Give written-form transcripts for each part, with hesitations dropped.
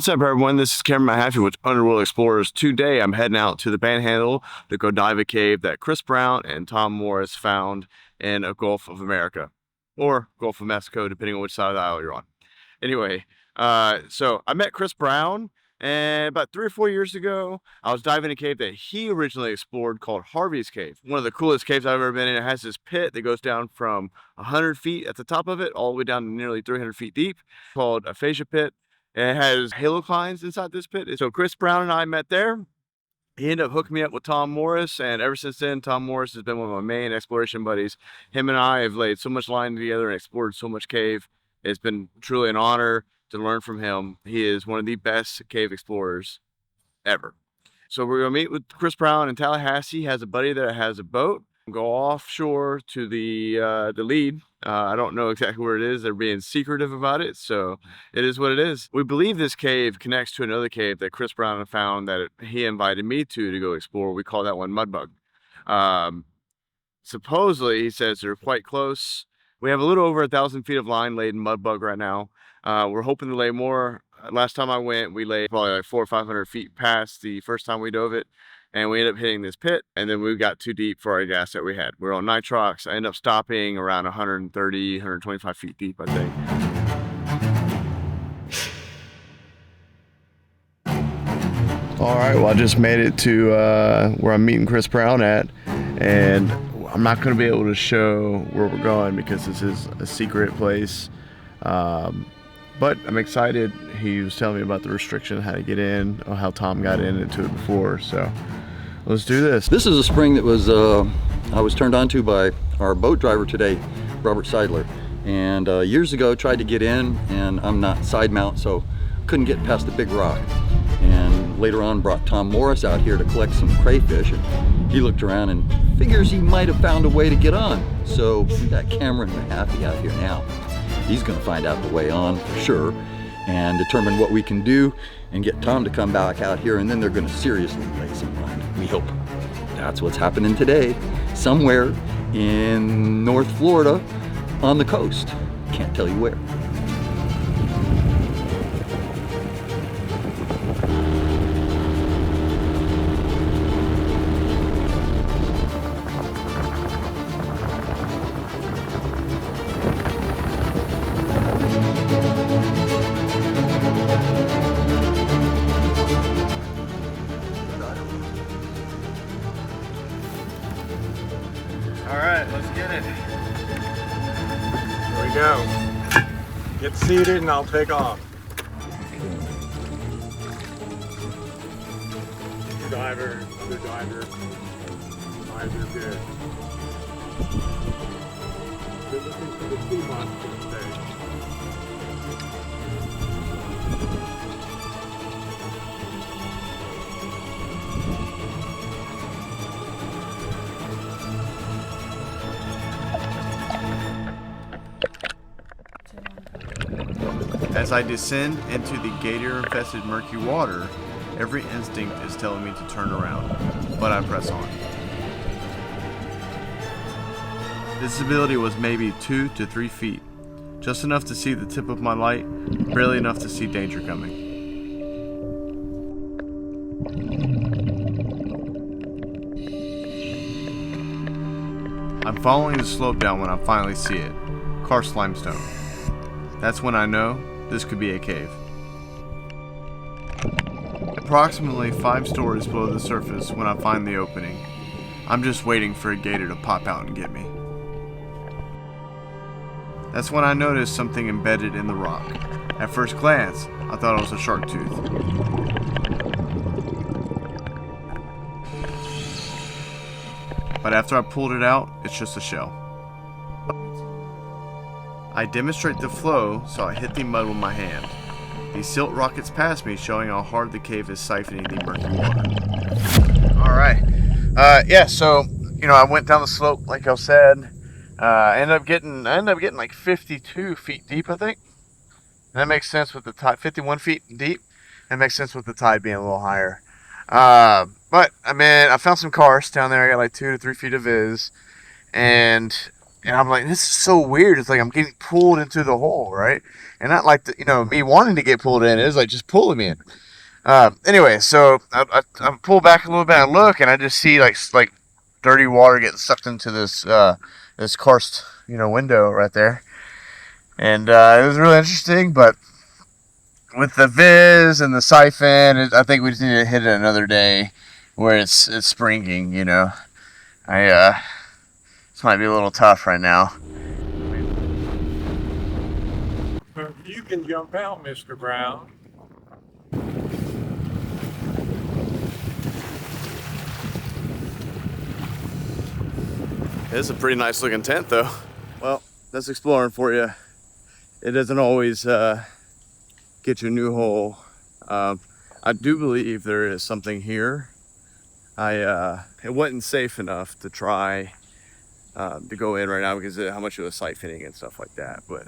What's up, everyone? This is Cameron Mahaffey with Underworld Explorers. Today, I'm heading out to the Panhandle to go dive a cave that Chris Brown and Tom Morris found in a Gulf of America, or Gulf of Mexico, depending on which side of the aisle you're on. Anyway, so I met Chris Brown, and about 3 or 4 years ago, I was diving a cave that he originally explored called Harvey's Cave. One of the coolest caves I've ever been in. It has this pit that goes down from 100 feet at the top of it, all the way down to nearly 300 feet deep, called a fascia pit. And it has haloclines inside this pit. So Chris Brown and I met there. He ended up hooking me up with Tom Morris, and ever since then, Tom Morris has been one of my main exploration buddies. Him and I have laid so much line together and explored so much cave. It's been truly an honor to learn from him. He is one of the best cave explorers ever. So we're gonna meet with Chris Brown in Tallahassee. He has a buddy that has a boat. Go offshore to the lead. I don't know exactly where it is. They're being secretive about it, so it is what it is. We believe this cave connects to another cave that Chris Brown found that he invited me to go explore. We call that one Mudbug. Supposedly, he says they're quite close. We have a little over 1,000 feet of line laid in Mudbug right now. We're hoping to lay more. Last time I went, we laid probably like 400 or 500 feet past the first time we dove it. And we ended up hitting this pit, and then we got too deep for our gas that we had. We were on nitrox. I ended up stopping around 130, 125 feet deep, I think. All right, well, I just made it to where I'm meeting Chris Brown at, and I'm not going to be able to show where we're going because this is a secret place. But I'm excited. He was telling me about the restriction, how to get in, or how Tom got into it before. So let's do this. This is a spring that was I was turned on to by our boat driver today, Robert Seidler. And years ago tried to get in, and I'm not side mount, so couldn't get past the big rock. And later on brought Tom Morris out here to collect some crayfish, and he looked around and figures he might have found a way to get on. So we got Cameron Mahaffey out here now. He's going to find out the way on for sure and determine what we can do and get Tom to come back out here, and then they're going to seriously lay some line. We hope. That's what's happening today, somewhere in North Florida on the coast. Can't tell you where. All right, let's get it. Here we go. Get seated and I'll take off. Diver, other diver. Eyes are good. Good looking for the sea monster today. As I descend into the gator-infested murky water, every instinct is telling me to turn around, but I press on. Visibility was maybe 2 to 3 feet, just enough to see the tip of my light, barely enough to see danger coming. I'm following the slope down when I finally see it, karst limestone. That's when I know this could be a cave. Approximately 5 stories below the surface when I find the opening. I'm just waiting for a gator to pop out and get me. That's when I noticed something embedded in the rock. At first glance, I thought it was a shark tooth. But after I pulled it out, it's just a shell. I demonstrate the flow, so I hit the mud with my hand. The silt rockets past me, showing how hard the cave is siphoning the murky water. Alright. Yeah, so, I went down the slope, like I said. I ended up getting like 52 feet deep, I think. And that makes sense with the tide, 51 feet deep. That makes sense with the tide being a little higher. But, I found some karst down there. I got like 2 to 3 feet of viz. And And I'm like, this is so weird. It's like I'm getting pulled into the hole, right? And not like, me wanting to get pulled in. It was like just pulling me in. Anyway, so I pull back a little bit and look, and I just see like dirty water getting sucked into this karst, window right there. And it was really interesting, but with the Viz and the siphon, I think we just need to hit it another day where it's springing. This might be a little tough right now. You can jump out, Mr. Brown. It's a pretty nice looking tent, though. Well, that's exploring for you. It doesn't always get you a new hole. I do believe there is something here. It wasn't safe enough to try to go in right now because of how much it was siphoning and stuff like that. But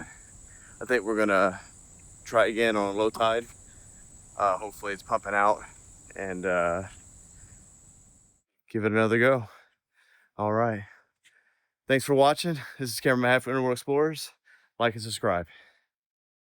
I think we're gonna try again on a low tide. Hopefully it's pumping out, and give it another go. All right. Thanks for watching. This is Cameron Mahaffey, Underworld Explorers. Like and subscribe.